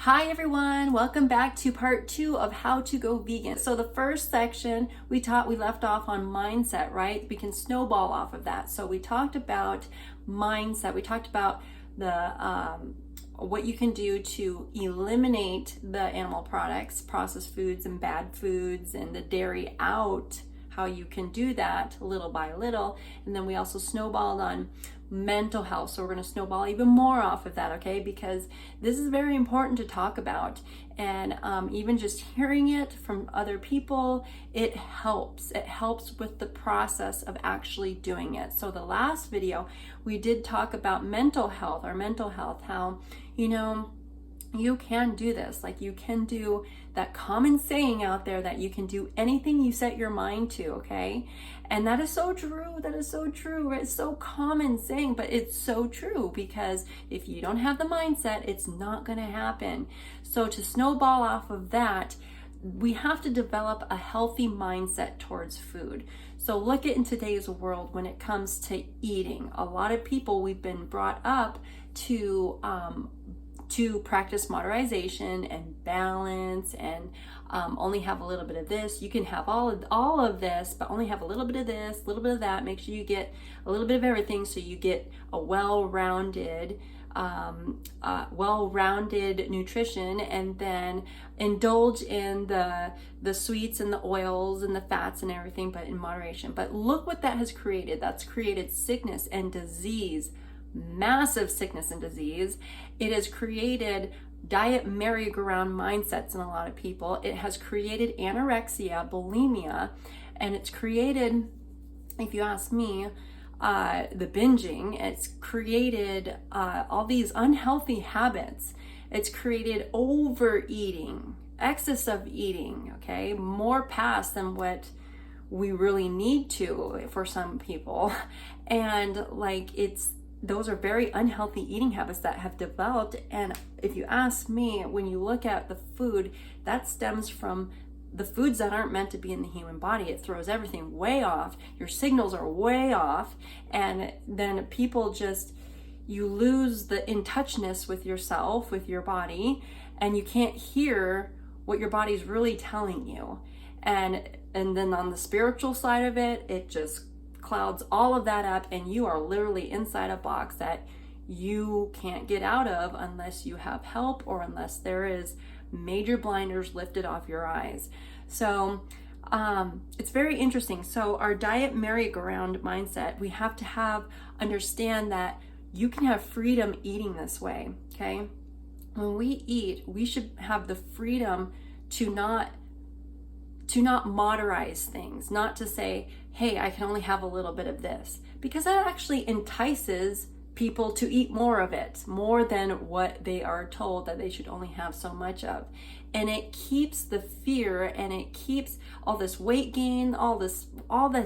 Hi everyone, welcome back to part 2 of how to go vegan. So the first section we left off on mindset, right? We can snowball off of that. So we talked about mindset. We talked about the what you can do to eliminate the animal products, processed foods and bad foods, and the dairy out, how you can do that little by little. And then we also snowballed on mental health. So we're going to snowball even more off of that, okay? Because this is very important to talk about. And even just hearing it from other people, it helps. It helps with the process of actually doing it. So the last video, we did talk about mental health, our mental health, how, you can do this. Like, you can do that common saying out there that you can do anything you set your mind to, okay? And that is so true. That is so true. It's so common saying, but it's so true, because if you don't have the mindset, it's not going to happen. So to snowball off of that, we have to develop a healthy mindset towards food. So look at in today's world when it comes to eating. A lot of people, we've been brought up to practice moderation and balance, and only have a little bit of this. You can have all of this, but only have a little bit of this, a little bit of that. Make sure you get a little bit of everything, so you get a well-rounded nutrition, and then indulge in the sweets and the oils and the fats and everything, but in moderation. But look what that has created. That's created sickness and disease. Massive sickness and disease. It has created diet merry-go-round mindsets in a lot of people. It has created anorexia, bulimia, and it's created, if you ask me, the binging. It's created all these unhealthy habits. It's created overeating, excess of eating, okay? More past than what we really need to for some people. And those are very unhealthy eating habits that have developed. And if you ask me, when you look at the food, that stems from the foods that aren't meant to be in the human body. It throws everything way off. Your signals are way off. And then you lose the in-touchness with yourself, with your body, and you can't hear what your body's really telling you. And then on the spiritual side of it, it just clouds all of that up, and you are literally inside a box that you can't get out of unless you have help, or unless there is major blinders lifted off your eyes. So it's very interesting. So our diet merry-go-round mindset, we have to understand that you can have freedom eating this way, okay? When we eat, we should have the freedom to not moderize things, not to say, hey, I can only have a little bit of this, because that actually entices people to eat more of it, more than what they are told that they should only have so much of. And it keeps the fear, and it keeps all this weight gain, all this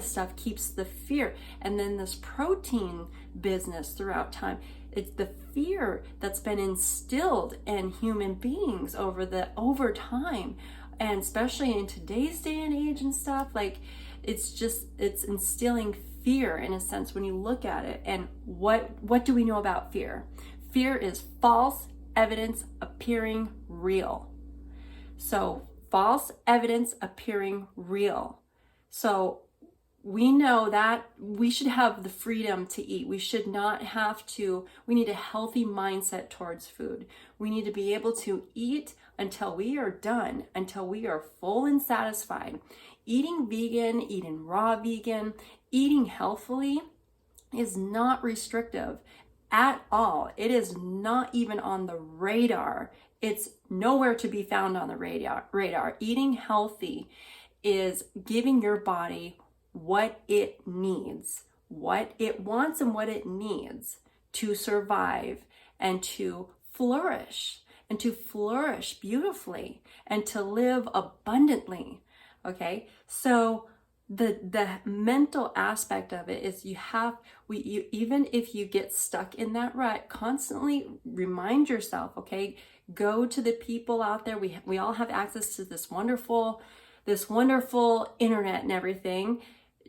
stuff keeps the fear. And then this protein business throughout time, it's the fear that's been instilled in human beings over time. And especially in today's day and age and stuff, it's instilling fear in a sense when you look at it. And what do we know about fear? Fear is false evidence appearing real. So false evidence appearing real. So we know that we should have the freedom to eat. We should not have to. We need a healthy mindset towards food. We need to be able to eat until we are done, until we are full and satisfied. Eating vegan, eating raw vegan, eating healthfully is not restrictive at all. It is not even on the radar. It's nowhere to be found on the radar. Eating healthy is giving your body what it needs, what it wants and what it needs to survive and to flourish beautifully and to live abundantly. Okay, so the mental aspect of it is even if you get stuck in that rut, constantly remind yourself, okay, go to the people out there. We all have access to this wonderful internet and everything.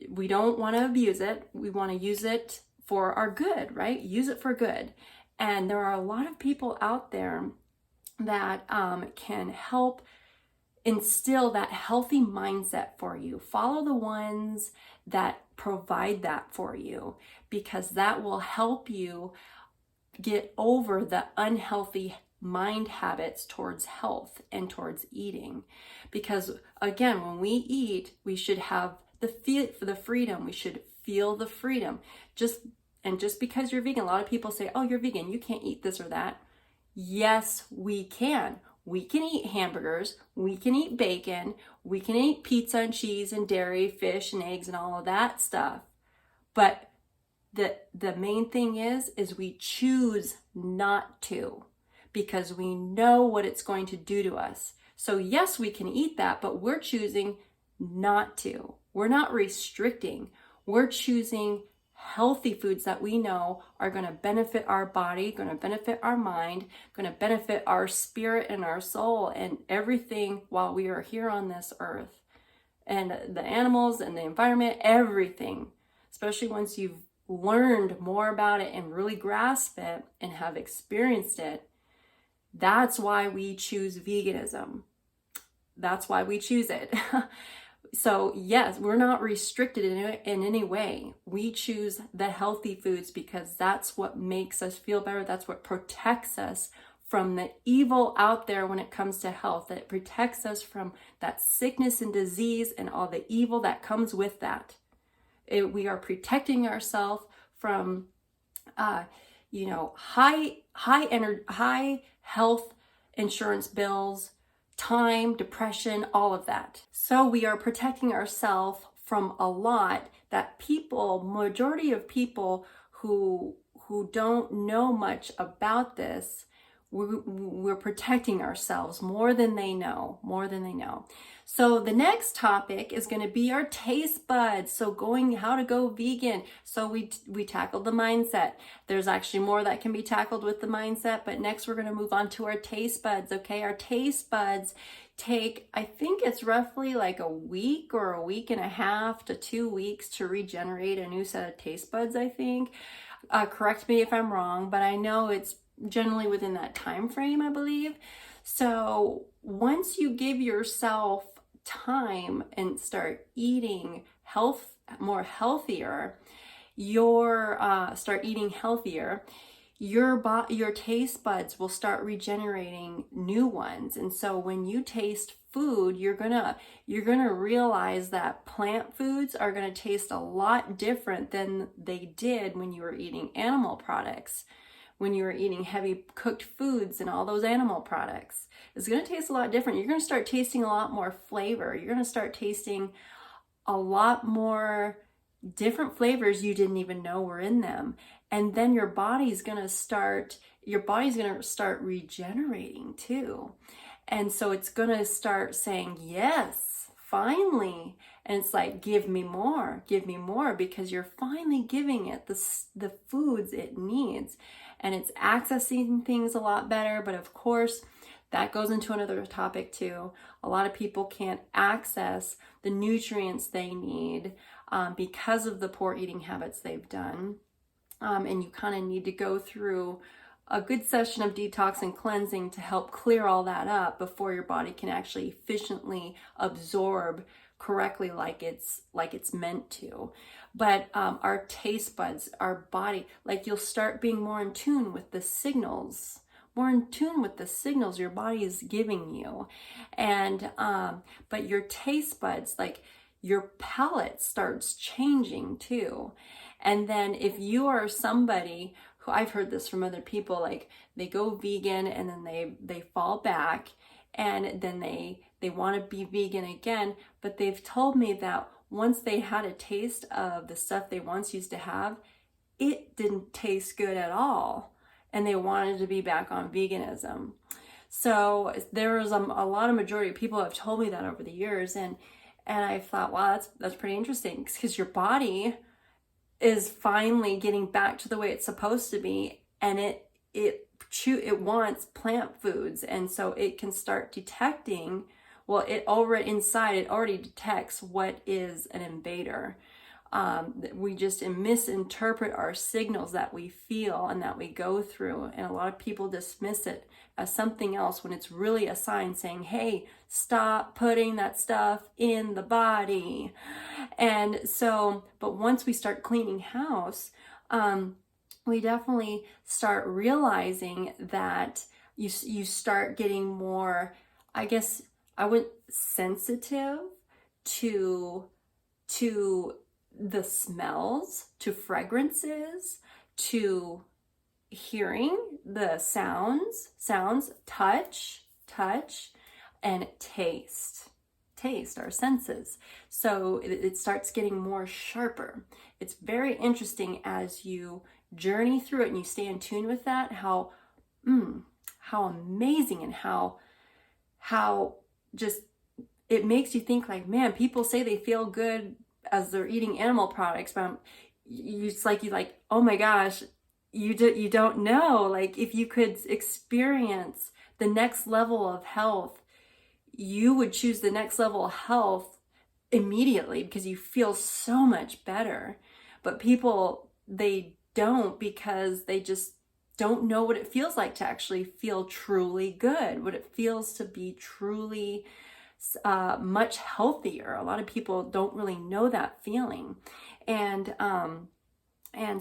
We don't want to abuse it. We want to use it for our good, right? Use it for good. And there are a lot of people out there that can help instill that healthy mindset for you. Follow the ones that provide that for you, because that will help you get over the unhealthy mind habits towards health and towards eating. Because again, when we eat, we should have the freedom. We should feel the freedom. Just because you're vegan, a lot of people say, oh, you're vegan, you can't eat this or that. Yes, we can. We can eat hamburgers, we can eat bacon, we can eat pizza and cheese and dairy, fish and eggs and all of that stuff. But the main thing is we choose not to, because we know what it's going to do to us. So yes, we can eat that, but we're choosing not to. We're not restricting. We're choosing healthy foods that we know are going to benefit our body, going to benefit our mind, going to benefit our spirit and our soul and everything while we are here on this earth. And the animals and the environment, everything, especially once you've learned more about it and really grasp it and have experienced it. That's why we choose veganism. That's why we choose it. So yes, we're not restricted in any way. We choose the healthy foods because that's what makes us feel better. That's what protects us from the evil out there when it comes to health. It protects us from that sickness and disease and all the evil that comes with that. We are protecting ourselves from, high health insurance bills, time, depression, all of that. So we are protecting ourselves from a lot that majority of people who don't know much about this, we're protecting ourselves more than they know. So the next topic is going to be our taste buds. So how to go vegan. So we tackled the mindset. There's actually more that can be tackled with the mindset, but next we're going to move on to our taste buds. Okay, our taste buds take, I think it's roughly like a week or a week and a half to 2 weeks to regenerate a new set of taste buds, I think. Correct me if I'm wrong, but I know it's generally within that time frame, I believe. So once you give yourself time and start eating more healthier, start eating healthier, your taste buds will start regenerating new ones. And so when you taste food, you're gonna realize that plant foods are gonna taste a lot different than they did when you were eating animal products. When you were eating heavy cooked foods and all those animal products, it's going to taste a lot different. You're going to start tasting a lot more flavor. You're going to start tasting a lot more different flavors you didn't even know were in them. And then your body's going to start regenerating too. And so it's going to start saying, yes, finally. And it's like, give me more, because you're finally giving it the foods it needs. And it's accessing things a lot better. But of course, that goes into another topic too. A lot of people can't access the nutrients they need because of the poor eating habits they've done. And you kind of need to go through a good session of detox and cleansing to help clear all that up before your body can actually efficiently absorb correctly like it's meant to. But our taste buds, our body, like you'll start being more in tune with the signals your body is giving you. And but your taste buds, like your palate starts changing too. And then if you are somebody who, I've heard this from other people, like they go vegan and then they fall back and then they want to be vegan again, but they've told me that once they had a taste of the stuff they once used to have, it didn't taste good at all, and they wanted to be back on veganism. So there was a lot of majority of people have told me that over the years, and I thought, wow, that's pretty interesting, because your body is finally getting back to the way it's supposed to be, and it wants plant foods, and so it can start detecting. Well, it already detects what is an invader. We just misinterpret our signals that we feel and that we go through. And a lot of people dismiss it as something else when it's really a sign saying, hey, stop putting that stuff in the body. And so, but once we start cleaning house, we definitely start realizing that you start getting more, I guess I would, sensitive to the smells, to fragrances, to hearing the sounds, touch, and taste, our senses. So it starts getting more sharper. It's very interesting as you journey through it and you stay in tune with that, how amazing and how just it makes you think like, man, people say they feel good as they're eating animal products, but it's like, oh my gosh, you don't know. Like, if you could experience the next level of health, you would choose the next level of health immediately because you feel so much better. But people, they don't, because they just don't know what it feels like to actually feel truly good, what it feels to be truly much healthier. A lot of people don't really know that feeling. And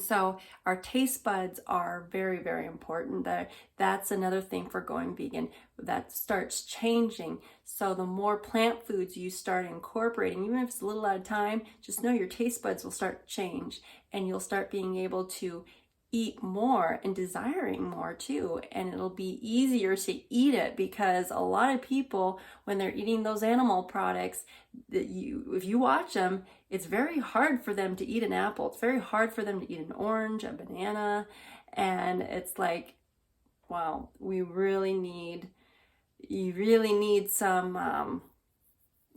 so our taste buds are very, very important. That's another thing for going vegan that starts changing. So the more plant foods you start incorporating, even if it's a little at a time, just know your taste buds will start to change, and you'll start being able to eat more and desiring more too. And it'll be easier to eat it, because a lot of people, when they're eating those animal products, if you watch them, it's very hard for them to eat an apple. It's very hard for them to eat an orange, a banana. And it's like, wow, you really need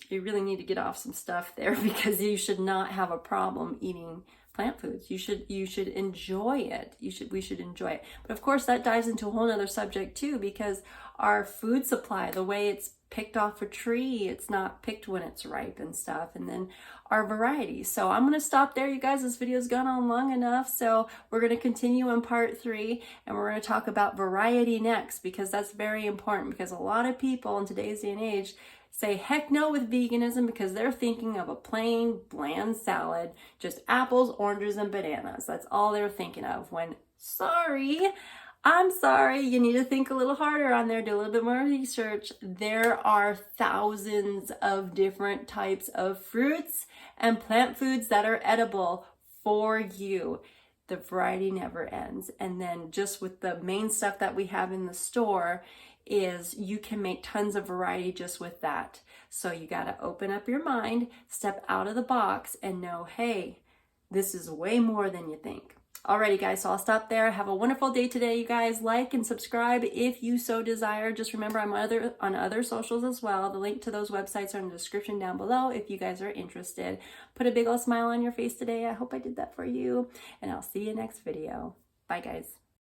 to get off some stuff there, because you should not have a problem eating plant foods. You should enjoy it. We should enjoy it. But of course, that dives into a whole other subject too, because our food supply, the way it's picked off a tree, it's not picked when it's ripe and stuff, and then our variety. So I'm going to stop there, you guys. This video's gone on long enough, so we're going to continue in part 3, and we're going to talk about variety next, because that's very important, because a lot of people in today's day and age say heck no with veganism, because they're thinking of a plain bland salad, just apples, oranges, and bananas. That's all they're thinking of, when I'm sorry, you need to think a little harder on there, do a little bit more research. There are thousands of different types of fruits and plant foods that are edible for you. The variety never ends. And then just with the main stuff that we have in the store, is you can make tons of variety just with that. So you got to open up your mind, step out of the box, and know, hey, this is way more than you think. Alrighty guys, so I'll stop there. Have a wonderful day today, you guys. Like and subscribe if you so desire. Just remember, I'm on other socials as well. The link to those websites are in the description down below if you guys are interested. Put a big old smile on your face today. I hope I did that for you, and I'll see you next video. Bye guys.